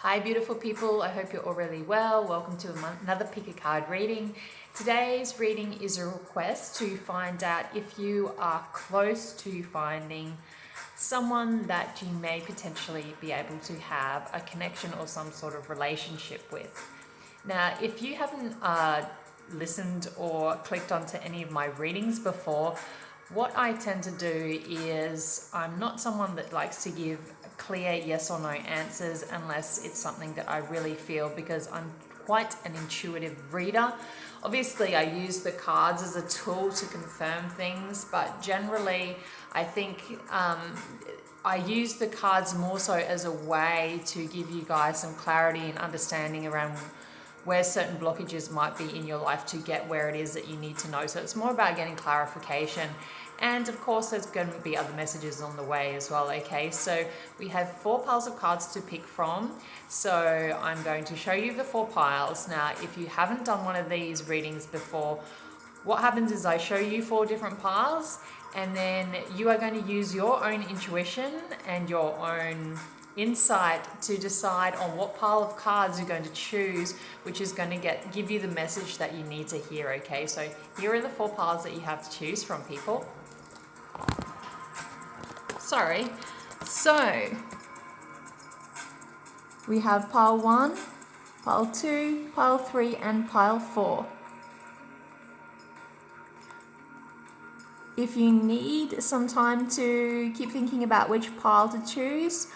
Hi beautiful people, I hope you're all really well. Welcome to another pick a card reading. Today's reading is a request to find out if you are close to finding someone that you may potentially be able to have a connection or some sort of relationship with. Now, if you haven't listened or clicked onto any of my readings before, what I tend to do is I'm not someone that likes to give clear yes or no answers unless it's something that I really feel, because I'm quite an intuitive reader. Obviously, I use the cards as a tool to confirm things, but generally, I think I use the cards more so as a way to give you guys some clarity and understanding around where certain blockages might be in your life to get where it is that you need to know. So it's more about getting clarification. And of course, there's going to be other messages on the way as well, okay? So we have 4 piles of cards to pick from. So I'm going to show you the 4 piles. Now, if you haven't done one of these readings before, what happens is I show you 4 different piles, and then you are going to use your own intuition and your own insight to decide on what pile of cards you're going to choose, which is going to give you the message that you need to hear, okay? So here are the 4 piles that you have to choose from, people. So we have pile 1, pile 2, pile 3, and pile 4. If you need some time to keep thinking about which pile to choose,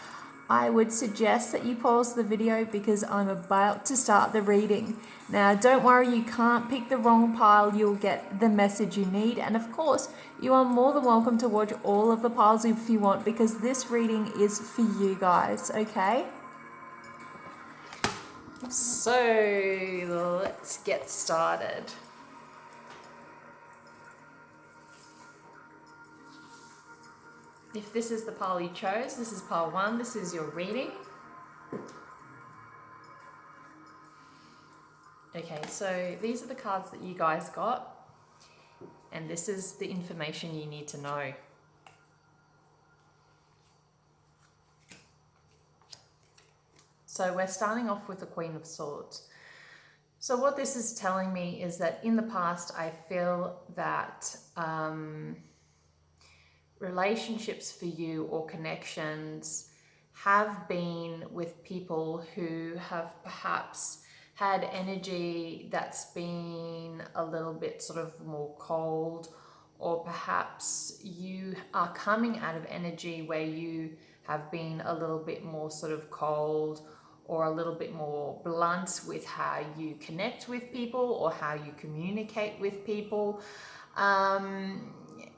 I would suggest that you pause the video because I'm about to start the reading. Now, don't worry, you can't pick the wrong pile. You'll get the message you need. And of course, you are more than welcome to watch all of the piles if you want, because this reading is for you guys, okay? So let's get started. If this is the pile you chose, this is pile 1, this is your reading. Okay, so these are the cards that you guys got, and this is the information you need to know. So we're starting off with the Queen of Swords. So what this is telling me is that in the past, I feel that relationships for you or connections have been with people who have perhaps had energy that's been a little bit sort of more cold, or perhaps you are coming out of energy where you have been a little bit more sort of cold or a little bit more blunt with how you connect with people or how you communicate with people.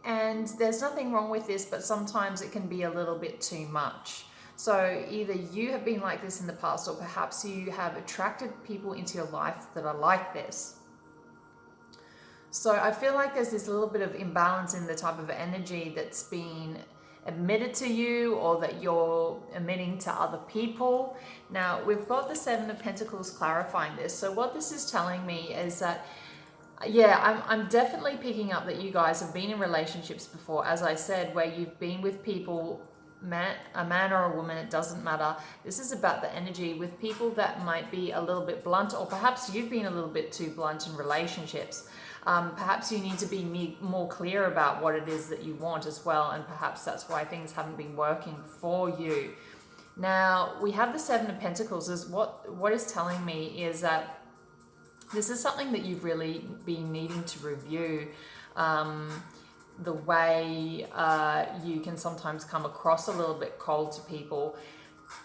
And there's nothing wrong with this, but sometimes it can be a little bit too much. So either you have been like this in the past, or perhaps you have attracted people into your life that are like this. So I feel like there's this little bit of imbalance in the type of energy that's been emitted to you or that you're emitting to other people. Now, we've got the 7 of Pentacles clarifying this. So what this is telling me is that I'm definitely picking up that you guys have been in relationships before, as I said, where you've been with people, a man or a woman, it doesn't matter. This is about the energy with people that might be a little bit blunt, or perhaps you've been a little bit too blunt in relationships. Perhaps you need to be more clear about what it is that you want as well, and perhaps that's why things haven't been working for you. Now, we have the 7 of Pentacles. What is telling me is that this is something that you've really been needing to review. The way you can sometimes come across a little bit cold to people,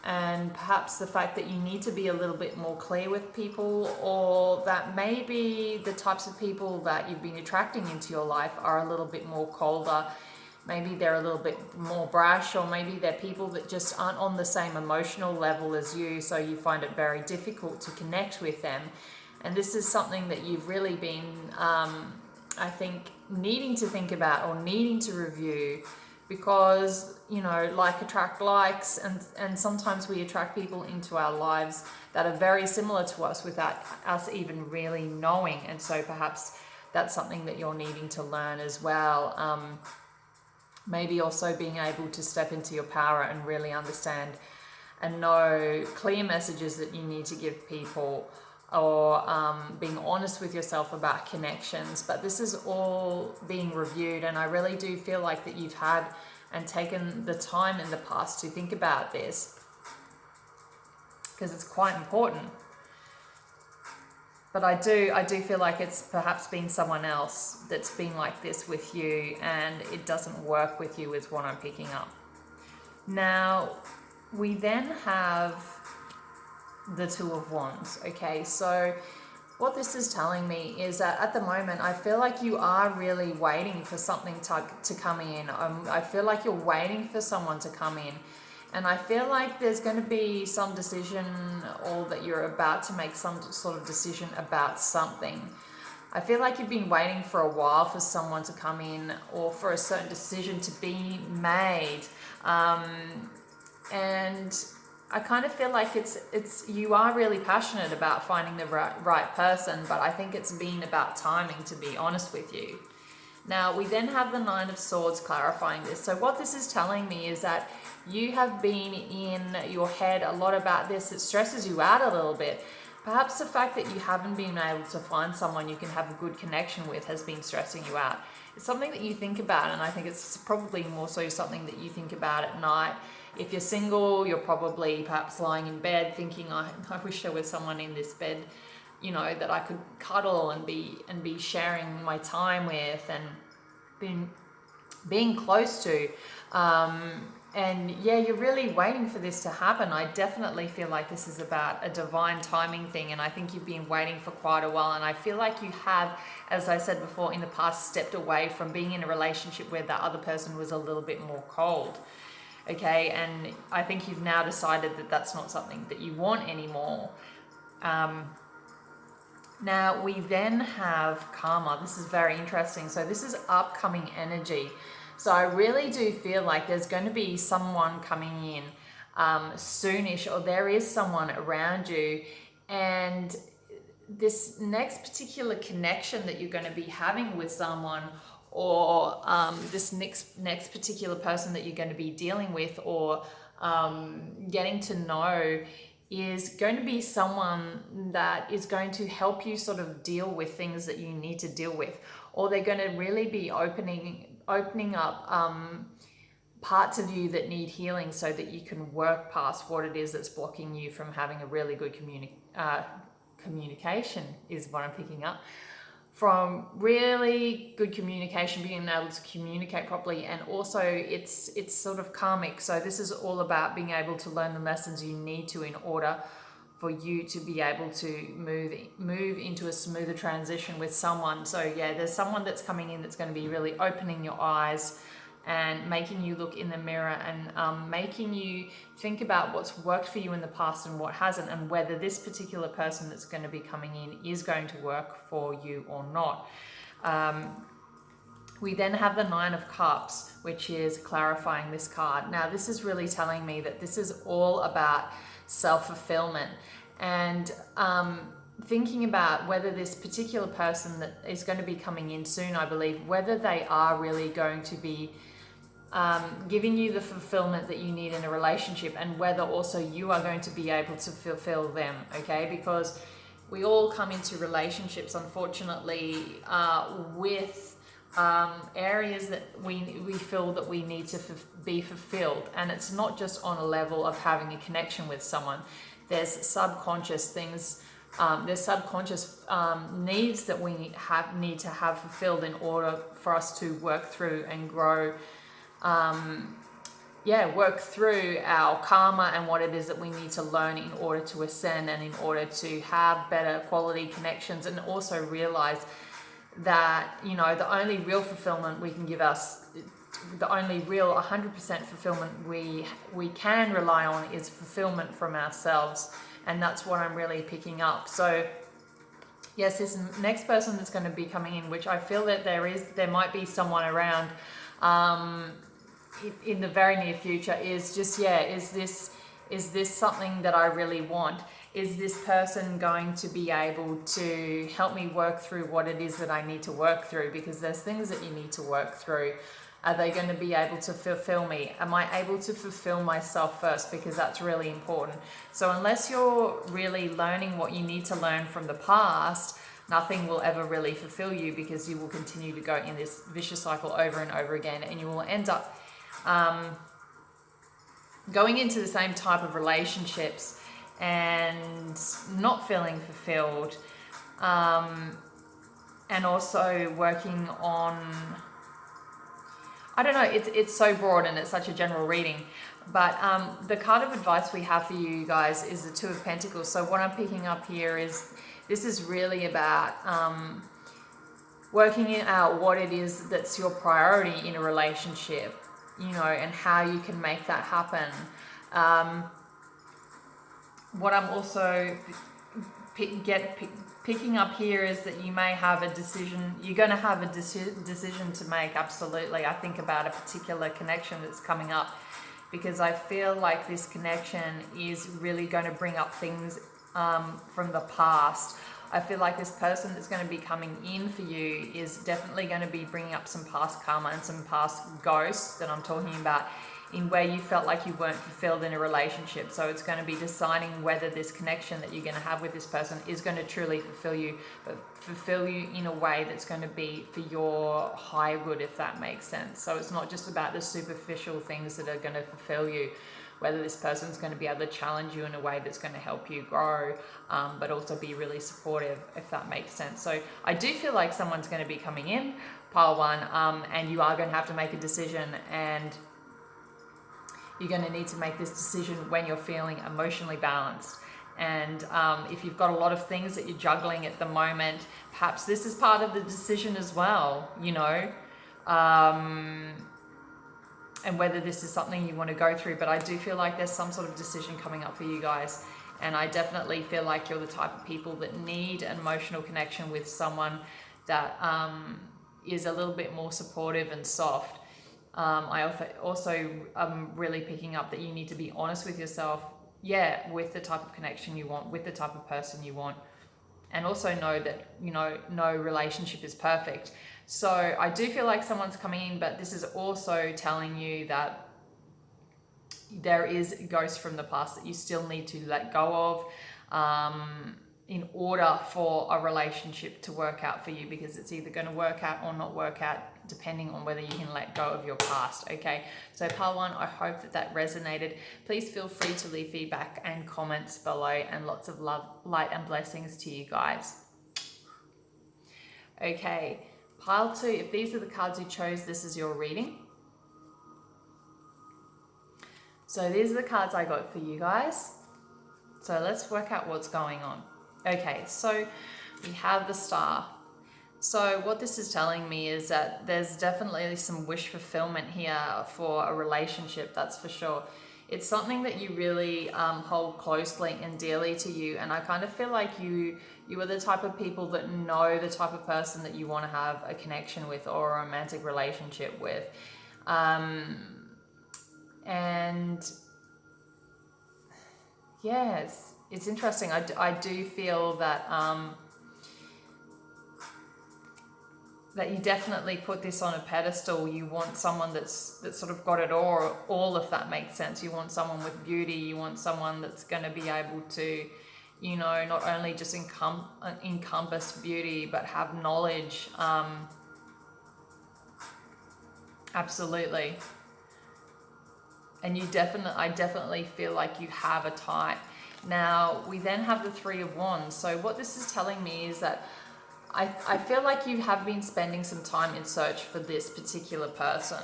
and perhaps the fact that you need to be a little bit more clear with people, or that maybe the types of people that you've been attracting into your life are a little bit more colder. Maybe they're a little bit more brash, or maybe they're people that just aren't on the same emotional level as you, so you find it very difficult to connect with them. And this is something that you've really been, I think, needing to think about or needing to review, because, you know, like attract likes, and sometimes we attract people into our lives that are very similar to us without us even really knowing. And so perhaps that's something that you're needing to learn as well. Maybe also being able to step into your power and really understand and no clear messages that you need to give people, or being honest with yourself about connections. But this is all being reviewed, and I really do feel like that you've had and taken the time in the past to think about this, because it's quite important. But I do feel like it's perhaps been someone else that's been like this with you, and it doesn't work with you, is what I'm picking up. Now, we then have the Two of Wands. Okay, so what this is telling me is that at the moment, I feel like you are really waiting for something to come in. I feel like you're waiting for someone to come in. And I feel like there's going to be some decision, or that you're about to make some sort of decision about something. I feel like you've been waiting for a while for someone to come in, or for a certain decision to be made. And I kind of feel like it's you are really passionate about finding the right person, but I think it's been about timing, to be honest with you. Now, we then have the Nine of Swords clarifying this. So what this is telling me is that you have been in your head a lot about this. It stresses you out a little bit. Perhaps the fact that you haven't been able to find someone you can have a good connection with has been stressing you out. It's something that you think about, and I think it's probably more so something that you think about at night. If you're single, you're probably perhaps lying in bed thinking, I wish there was someone in this bed, you know, that I could cuddle and be sharing my time with, and being close to. And yeah, you're really waiting for this to happen. I definitely feel like this is about a divine timing thing, and I think you've been waiting for quite a while. And I feel like you have, as I said before, in the past, stepped away from being in a relationship where that other person was a little bit more cold. Okay, and I think you've now decided that that's not something that you want anymore. Now, we then have karma. This is very interesting. So this is upcoming energy. So I really do feel like there's going to be someone coming in soonish, or there is someone around you. And this next particular connection that you're going to be having with someone, or this next particular person that you're going to be dealing with, or getting to know, is going to be someone that is going to help you sort of deal with things that you need to deal with, or they're going to really be opening up parts of you that need healing, so that you can work past what it is that's blocking you from having a really good communication, is what I'm picking up. From really good communication, being able to communicate properly, and also it's sort of karmic. So this is all about being able to learn the lessons you need to in order for you to be able to move into a smoother transition with someone. So yeah, there's someone that's coming in that's going to be really opening your eyes and making you look in the mirror, and making you think about what's worked for you in the past and what hasn't, and whether this particular person that's going to be coming in is going to work for you or not. We then have the Nine of Cups, which is clarifying this card. Now, this is really telling me that this is all about self-fulfillment, and thinking about whether this particular person that is going to be coming in soon, I believe, whether they are really going to be giving you the fulfillment that you need in a relationship, and whether also you are going to be able to fulfill them. Okay, because we all come into relationships, unfortunately, with areas that we feel that we need to be fulfilled, and it's not just on a level of having a connection with someone. There's subconscious things, there's subconscious needs that we need to have fulfilled in order for us to work through and grow, work through our karma and what it is that we need to learn in order to ascend, and in order to have better quality connections, and also realize that, you know, the only real fulfillment we can give us, the only real 100% fulfillment we can rely on, is fulfillment from ourselves. And that's what I'm really picking up. So yes, this next person that's going to be coming in, which I feel that there might be someone around in the very near future, is just, is this something that I really want? Is this person going to be able to help me work through what it is that I need to work through? Because there's things that you need to work through. Are they going to be able to fulfill me? Am I able to fulfill myself first? Because that's really important. So unless you're really learning what you need to learn from the past, nothing will ever really fulfill you, because you will continue to go in this vicious cycle over and over again, and you will end up going into the same type of relationships and not feeling fulfilled, and also working on, I don't know, it's so broad and it's such a general reading, but the card of advice we have for you guys is the Two of Pentacles. So what I'm picking up here is, this is really about working out what it is that's your priority in a relationship, you know, and how you can make that happen. What I'm also picking up here is that you may have a decision, you're going to have a decision to make, absolutely. I think about a particular connection that's coming up, because I feel like this connection is really going to bring up things from the past. I feel like this person that's going to be coming in for you is definitely going to be bringing up some past karma and some past ghosts that I'm talking about, in where you felt like you weren't fulfilled in a relationship. So it's going to be deciding whether this connection that you're going to have with this person is going to truly fulfill you, but fulfill you in a way that's going to be for your higher good, if that makes sense. So it's not just about the superficial things that are going to fulfill you, whether this person's going to be able to challenge you in a way that's going to help you grow, but also be really supportive, if that makes sense. So I do feel like someone's going to be coming in, pile one, and you are going to have to make a decision, and you're going to need to make this decision when you're feeling emotionally balanced. And if you've got a lot of things that you're juggling at the moment, perhaps this is part of the decision as well, you know, and whether this is something you want to go through. But I do feel like there's some sort of decision coming up for you guys. And I definitely feel like you're the type of people that need an emotional connection with someone that is a little bit more supportive and soft. I also am really picking up that you need to be honest with yourself, with the type of connection you want, with the type of person you want, and also know that, you know, no relationship is perfect. So I do feel like someone's coming in, but this is also telling you that there is ghosts from the past that you still need to let go of, in order for a relationship to work out for you, because it's either going to work out or not work out, depending on whether you can let go of your past. Okay, so pile one, I hope that resonated. Please feel free to leave feedback and comments below, and lots of love, light and blessings to you guys. Okay, pile two, if these are the cards you chose, this is your reading. So these are the cards I got for you guys. So let's work out what's going on. Okay, so we have the Star. So what this is telling me is that there's definitely some wish fulfillment here for a relationship, that's for sure. It's something that you really hold closely and dearly to you, and I kind of feel like you are the type of people that know the type of person that you want to have a connection with or a romantic relationship with. And yes, it's interesting. I do feel that that you definitely put this on a pedestal. You want someone that's sort of got it all, if that makes sense. You want someone with beauty. You want someone that's going to be able to, you know, not only just encompass beauty, but have knowledge. Absolutely. And I definitely feel like you have a type. Now, we then have the Three of Wands. So what this is telling me is that I feel like you have been spending some time in search for this particular person.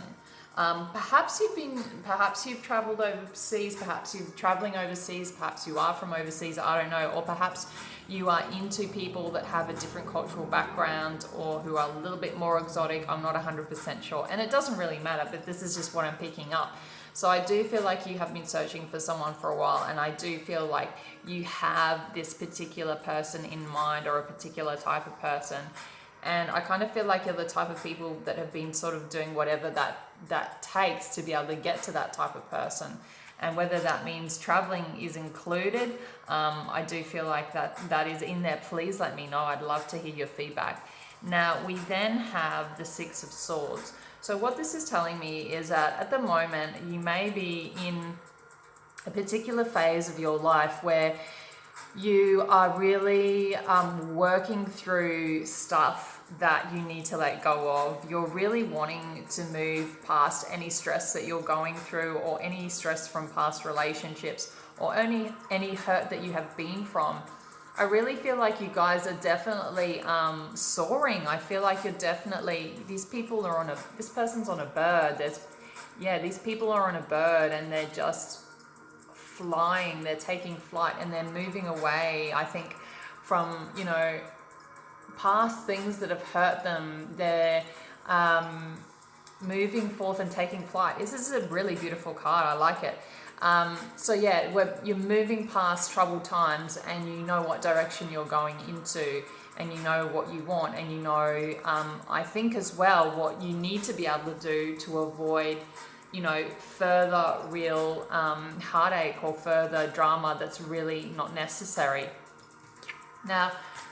Perhaps you've traveled overseas, perhaps you're traveling overseas, perhaps you are from overseas, I don't know, or perhaps you are into people that have a different cultural background or who are a little bit more exotic. I'm not 100% sure, and it doesn't really matter, but this is just what I'm picking up. So I do feel like you have been searching for someone for a while, and I do feel like you have this particular person in mind, or a particular type of person. And I kind of feel like you're the type of people that have been sort of doing whatever that takes to be able to get to that type of person. And whether that means traveling is included, I do feel like that is in there. Please let me know. I'd love to hear your feedback. Now, we then have the Six of Swords. So what this is telling me is that at the moment you may be in a particular phase of your life where you are really working through stuff that you need to let go of. You're really wanting to move past any stress that you're going through, or any stress from past relationships, or any hurt that you have been from. I really feel like you guys are definitely soaring. I feel like you're definitely, this person's on a bird. These people are on a bird and they're just flying, they're taking flight and they're moving away, I think, from, past things that have hurt them. They're moving forth and taking flight. This is a really beautiful card. I like it. You're moving past troubled times and you know what direction you're going into, and you know what you want, and I think as well what you need to be able to do to avoid further real heartache or further drama that's really not necessary. Now,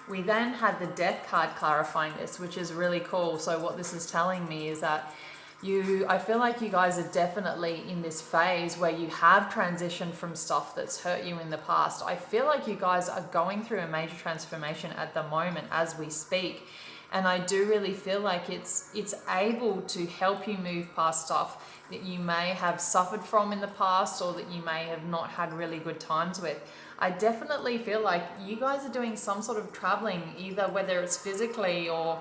we then had the Death card clarifying this, which is really cool. So what this is telling me is that I feel like you guys are definitely in this phase where you have transitioned from stuff that's hurt you in the past. I feel like you guys are going through a major transformation at the moment as we speak. And I do really feel like it's able to help you move past stuff that you may have suffered from in the past, or that you may have not had really good times with. I definitely feel like you guys are doing some sort of traveling, either whether it's physically or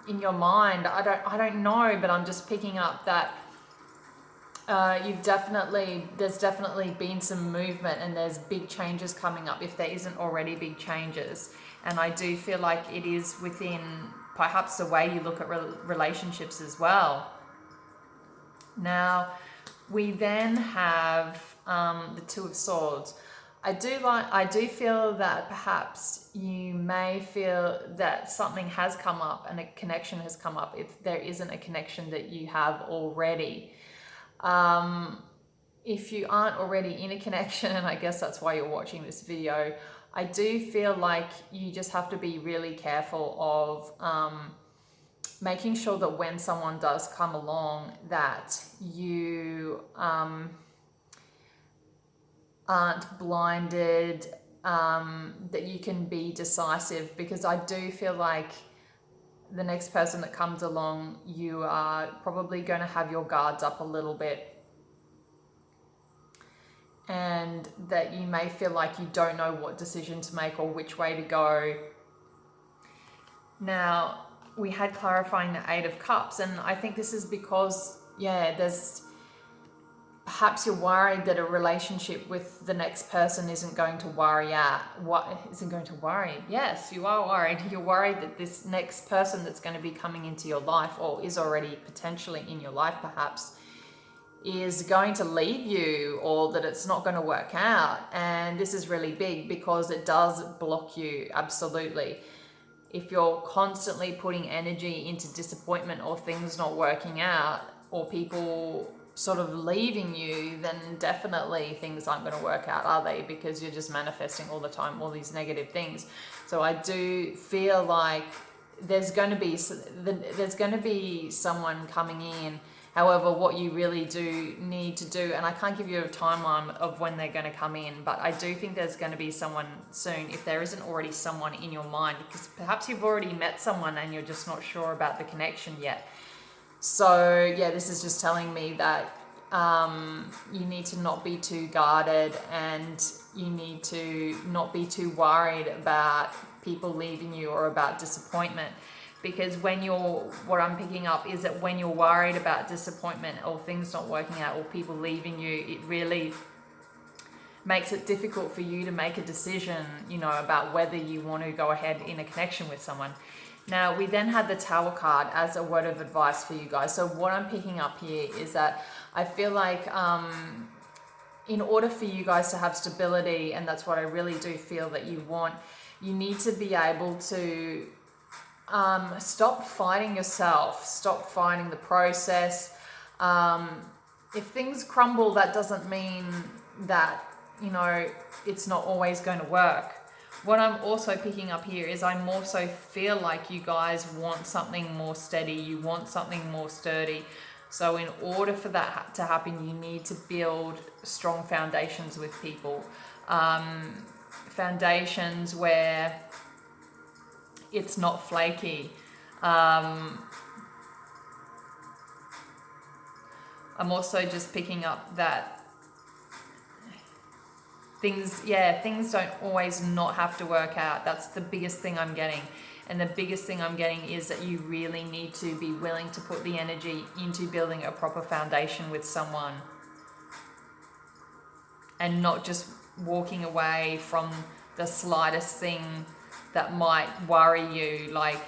in your mind. I don't know, but I'm just picking up that there's definitely been some movement, and there's big changes coming up if there isn't already big changes. And I do feel like it is within perhaps the way you look at relationships as well. Now, we then have the Two of Swords. I do feel that perhaps you may feel that something has come up and a connection has come up if there isn't a connection that you have already. If you aren't already in a connection, and I guess that's why you're watching this video, I do feel like you just have to be really careful of making sure that when someone does come along that you aren't blinded, that you can be decisive, because I do feel like the next person that comes along, you are probably going to have your guards up a little bit, and that you may feel like you don't know what decision to make or which way to go. Now, we had clarifying the Eight of Cups, and I think this is because, perhaps you're worried that a relationship with the next person isn't going to worry out. What isn't going to worry? Yes, you are worried. You're worried that this next person that's going to be coming into your life, or is already potentially in your life perhaps, is going to leave you, or that it's not going to work out. And this is really big because it does block you, absolutely. If you're constantly putting energy into disappointment or things not working out or people sort of leaving you, then definitely things aren't going to work out, are they? Because you're just manifesting all the time all these negative things. So I do feel like there's going to be someone coming in. However, what you really do need to do, and I can't give you a timeline of when they're going to come in, but I do think there's going to be someone soon, if there isn't already someone in your mind, because perhaps you've already met someone and you're just not sure about the connection yet. So yeah, this is just telling me that you need to not be too guarded, and you need to not be too worried about people leaving you or about disappointment. Because what I'm picking up is that when you're worried about disappointment or things not working out or people leaving you, it really makes it difficult for you to make a decision, about whether you want to go ahead in a connection with someone. Now, we then had the Tower card as a word of advice for you guys. So what I'm picking up here is that I feel like in order for you guys to have stability, and that's what I really do feel that you want, you need to be able to stop fighting yourself, stop fighting the process. If things crumble, that doesn't mean that, it's not always going to work. what I'm also picking up here is I more so feel like you guys want something more steady, you want something more sturdy. So in order for that to happen, you need to build strong foundations with people. Foundations where it's not flaky. I'm also just picking up that things don't always not have to work out. That's the biggest thing I'm getting. And the biggest thing I'm getting is that you really need to be willing to put the energy into building a proper foundation with someone. And not just walking away from the slightest thing that might worry you. Like,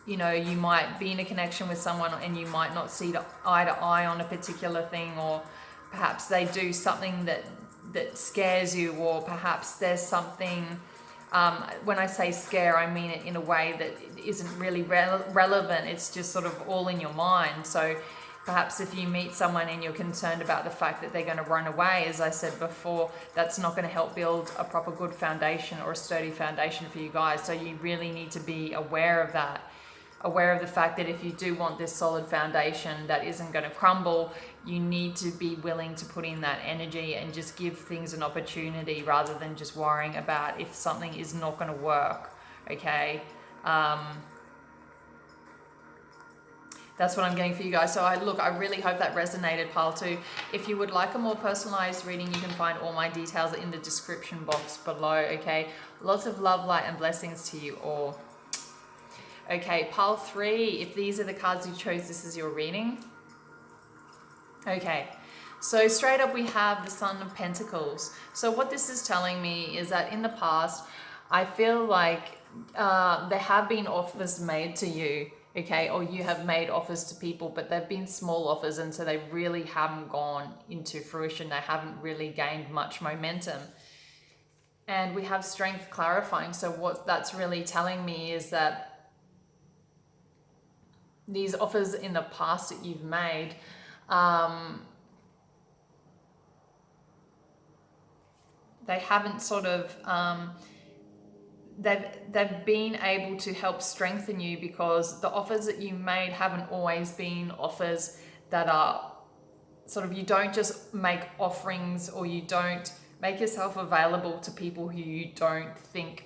you know, you might be in a connection with someone and you might not see eye to eye on a particular thing, or perhaps they do something that scares you, or perhaps there's something, when I say scare, I mean it in a way that isn't really relevant. It's just sort of all in your mind. So perhaps if you meet someone and you're concerned about the fact that they're going to run away, as I said before, that's not going to help build a proper good foundation or a sturdy foundation for you guys. So you really need to be aware of that. Aware of the fact that if you do want this solid foundation that isn't going to crumble, you need to be willing to put in that energy and just give things an opportunity rather than just worrying about if something is not going to work. Okay. That's what I'm getting for you guys. So I really hope that resonated, pile 2. If you would like a more personalized reading, you can find all my details in the description box below. Okay. Lots of love, light, and blessings to you all. Okay, pile 3, if these are the cards you chose, this is your reading. Okay, so straight up we have the Sun of Pentacles. So what this is telling me is that in the past, I feel like there have been offers made to you, okay, or you have made offers to people, but they've been small offers, and so they really haven't gone into fruition. They haven't really gained much momentum. And we have Strength clarifying. So what that's really telling me is that these offers in the past that you've made, they haven't sort of, they've been able to help strengthen you, because the offers that you made haven't always been offers that are sort of, you don't just make offerings, or you don't make yourself available to people who you don't think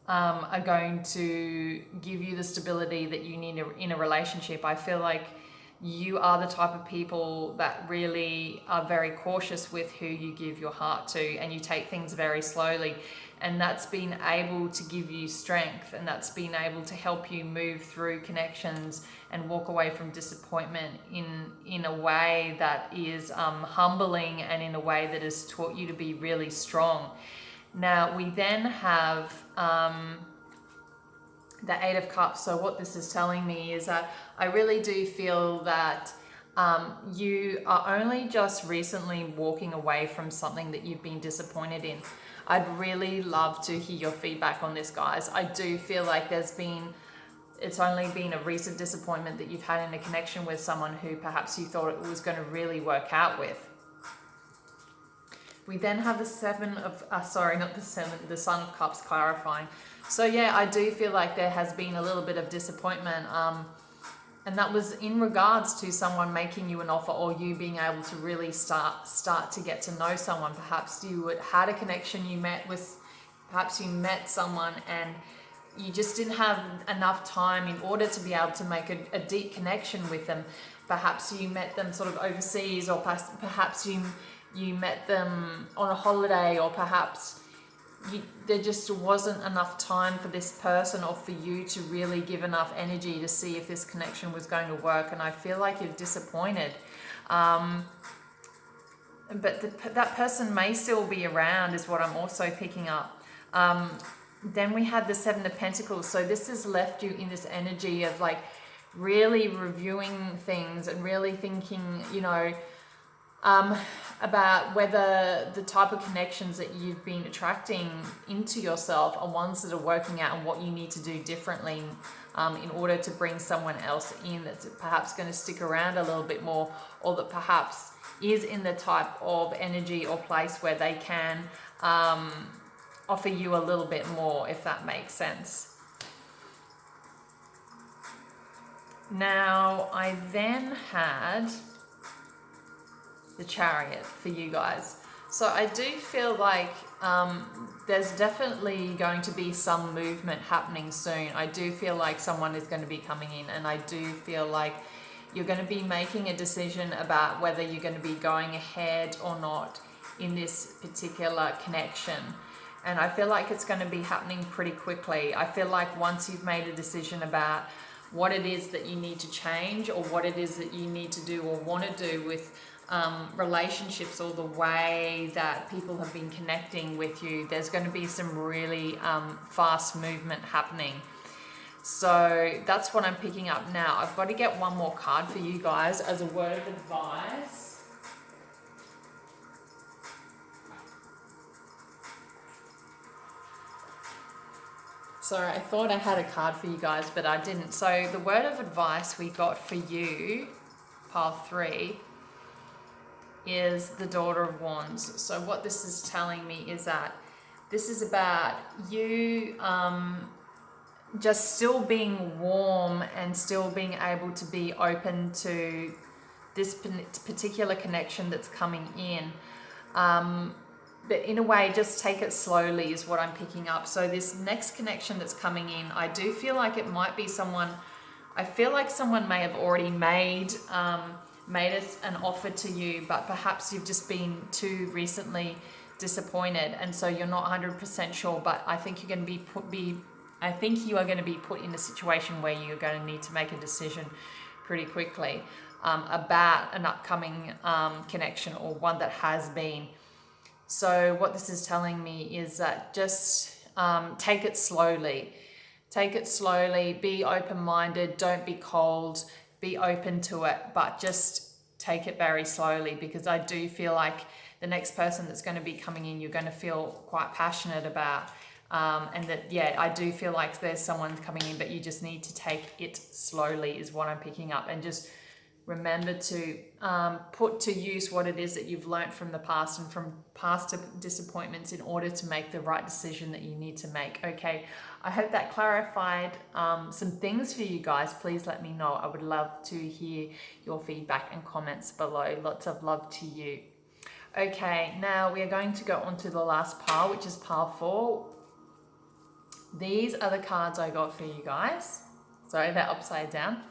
are going to give you the stability that you need in a relationship. I feel like you are the type of people that really are very cautious with who you give your heart to, and you take things very slowly. And that's been able to give you strength, and that's been able to help you move through connections and walk away from disappointment in a way that is humbling, and in a way that has taught you to be really strong. Now we then have the Eight of Cups. So what this is telling me is that I really do feel that you are only just recently walking away from something that you've been disappointed in. I'd really love to hear your feedback on this, guys. I do feel like it's only been a recent disappointment that you've had in a connection with someone who perhaps you thought it was going to really work out with. We then have the Sun of Cups clarifying. So yeah, I do feel like there has been a little bit of disappointment, and that was in regards to someone making you an offer, or you being able to really start to get to know someone. Perhaps you had a connection, perhaps you met someone and you just didn't have enough time in order to be able to make a deep connection with them. Perhaps you met them sort of overseas, or perhaps you met them on a holiday, or perhaps there just wasn't enough time for this person or for you to really give enough energy to see if this connection was going to work. And I feel like you're disappointed. But that person may still be around, is what I'm also picking up. Then we had the Seven of Pentacles. So this has left you in this energy of like really reviewing things and really thinking, about whether the type of connections that you've been attracting into yourself are ones that are working out, and what you need to do differently in order to bring someone else in that's perhaps going to stick around a little bit more, or that perhaps is in the type of energy or place where they can offer you a little bit more, if that makes sense. Now, I then had the Chariot for you guys. So I do feel like there's definitely going to be some movement happening soon. I do feel like someone is going to be coming in, and I do feel like you're going to be making a decision about whether you're going to be going ahead or not in this particular connection. And I feel like it's going to be happening pretty quickly. I feel like once you've made a decision about what it is that you need to change, or what it is that you need to do or want to do with relationships, or the way that people have been connecting with you, there's going to be some really fast movement happening. So that's what I'm picking up now. I've got to get one more card for you guys as a word of advice. Sorry, I thought I had a card for you guys, but I didn't. So the word of advice we got for you, pile 3, is the Daughter of Wands. So what this is telling me is that this is about you just still being warm and still being able to be open to this particular connection that's coming in. But in a way, just take it slowly is what I'm picking up. So this next connection that's coming in, I do feel like it might be someone, I feel like someone may have already made an offer to you, but perhaps you've just been too recently disappointed, and so you're not 100% sure. But I think you're going to I think you are going to be put in a situation where you're going to need to make a decision pretty quickly about an upcoming connection, or one that has been. So what this is telling me is that just take it slowly. Take it slowly, be open-minded, don't be cold, be open to it, but just take it very slowly, because I do feel like the next person that's going to be coming in, you're going to feel quite passionate about. And that, yeah, I do feel like there's someone coming in, but you just need to take it slowly is what I'm picking up. And just remember to put to use what it is that you've learned from the past and from past disappointments in order to make the right decision that you need to make. Okay, I hope that clarified some things for you guys. Please let me know. I would love to hear your feedback and comments below. Lots of love to you. Okay, now we are going to go on to the last pile, which is pile 4. These are the cards I got for you guys. Sorry, they're upside down.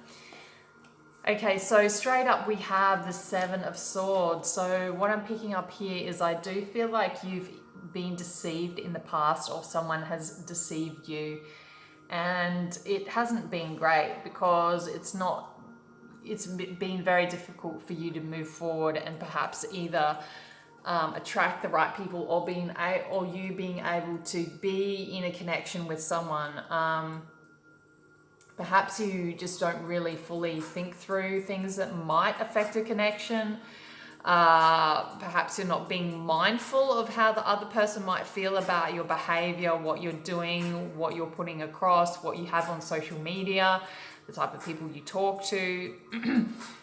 Okay, so straight up we have the 7 of Swords. So what I'm picking up here is I do feel like you've been deceived in the past, or someone has deceived you, and it hasn't been great, because it's been very difficult for you to move forward and perhaps either attract the right people, or you being able to be in a connection with someone. Perhaps you just don't really fully think through things that might affect a connection. Perhaps you're not being mindful of how the other person might feel about your behavior, what you're doing, what you're putting across, what you have on social media, the type of people you talk to.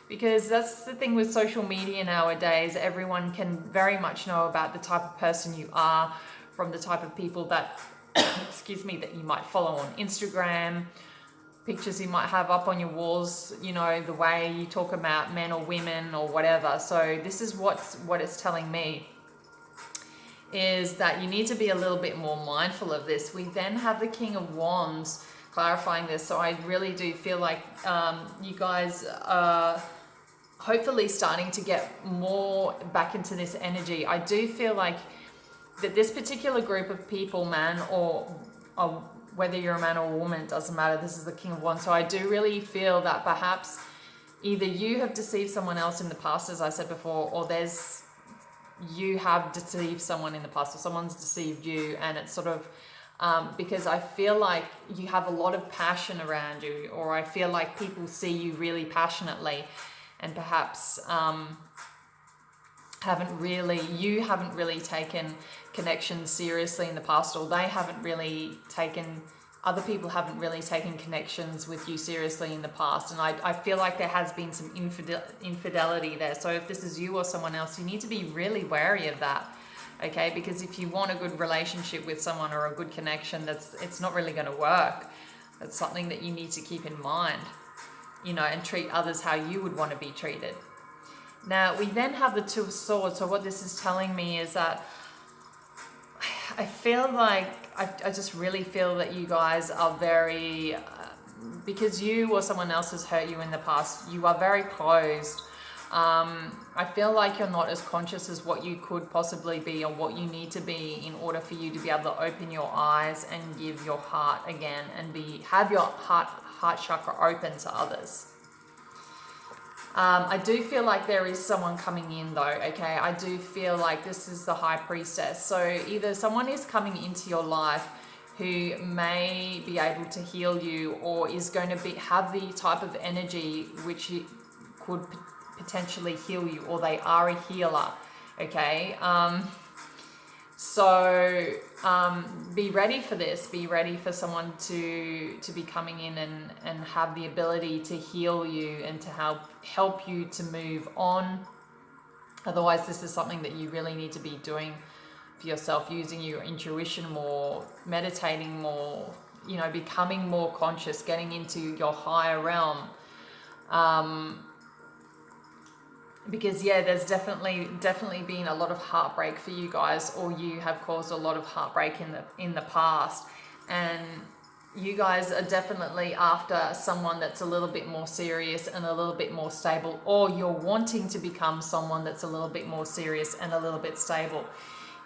Because that's the thing with social media nowadays. Everyone can very much know about the type of person you are from the type of people that, that you might follow on Instagram, pictures you might have up on your walls, the way you talk about men or women or whatever. So this is what it's telling me, is that you need to be a little bit more mindful of this. We then have the King of Wands clarifying this. So I really do feel like you guys are hopefully starting to get more back into this energy. I do feel like that this particular group of people, man or whether you're a man or a woman, it doesn't matter. This is the King of Wands. So I do really feel that perhaps either you have deceived someone else in the past, as I said before, or you have deceived someone in the past, or someone's deceived you. And it's sort of because I feel like you have a lot of passion around you, or I feel like people see you really passionately, and perhaps haven't really taken connections seriously in the past, or other people haven't really taken connections with you seriously in the past. And I feel like there has been some infidelity there. So if this is you or someone else, you need to be really wary of that. okay? Because if you want a good relationship with someone or a good connection, it's not really going to work. That's something that you need to keep in mind, you know, and treat others how you would want to be treated. Now, we then have the Two of Swords. So what this is telling me is that I feel like, I just really feel that you guys are very, because you or someone else has hurt you in the past, you are very closed. I feel like you're not as conscious as what you could possibly be or what you need to be in order for you to be able to open your eyes and give your heart again and have your heart chakra open to others. I do feel like there is someone coming in though, okay? I do feel like this is the High Priestess. So either someone is coming into your life who may be able to heal you, or is going to have the type of energy which could potentially heal you, or they are a healer, okay? So be ready for this. Be ready for someone to be coming in and have the ability to heal you and to help you to move on. Otherwise, this is something that you really need to be doing for yourself, using your intuition more, meditating more, you know, becoming more conscious, getting into your higher realm. Because yeah, there's definitely been a lot of heartbreak for you guys, or you have caused a lot of heartbreak in the past, and you guys are definitely after someone that's a little bit more serious and a little bit more stable, or you're wanting to become someone that's a little bit more serious and a little bit stable.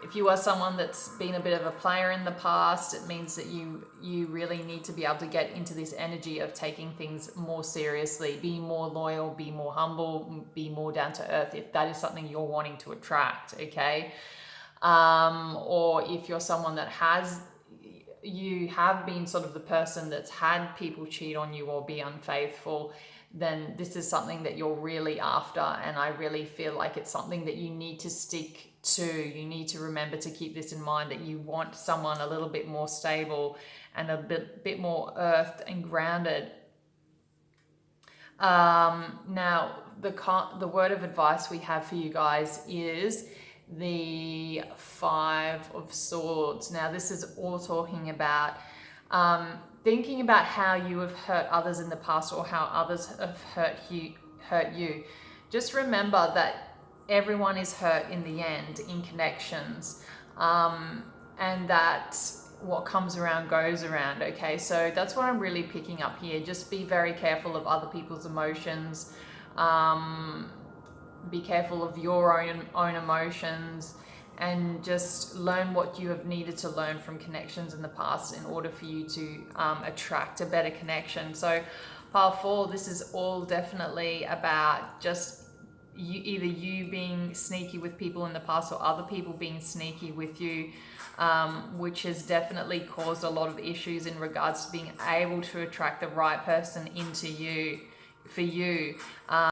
If you are someone that's been a bit of a player in the past, it means that you really need to be able to get into this energy of taking things more seriously, be more loyal, be more humble, be more down to earth, if that is something you're wanting to attract, okay? Or if you're someone that you have been sort of the person that's had people cheat on you or be unfaithful, then this is something that you're really after, and I really feel like it's something that you need to stick to. You need to remember to keep this in mind, that you want someone a little bit more stable and a bit more earthed and grounded. Now, the word of advice we have for you guys is the Five of Swords. Now, this is all talking about thinking about how you have hurt others in the past, or how others have hurt you. Just remember that everyone is hurt in the end in connections, and that what comes around goes around, okay? So that's what I'm really picking up here. Just be very careful of other people's emotions. Be careful of your own emotions, and just learn what you have needed to learn from connections in the past in order for you to attract a better connection. So pile 4, this is all definitely about just either you being sneaky with people in the past, or other people being sneaky with you, which has definitely caused a lot of issues in regards to being able to attract the right person into you, for you.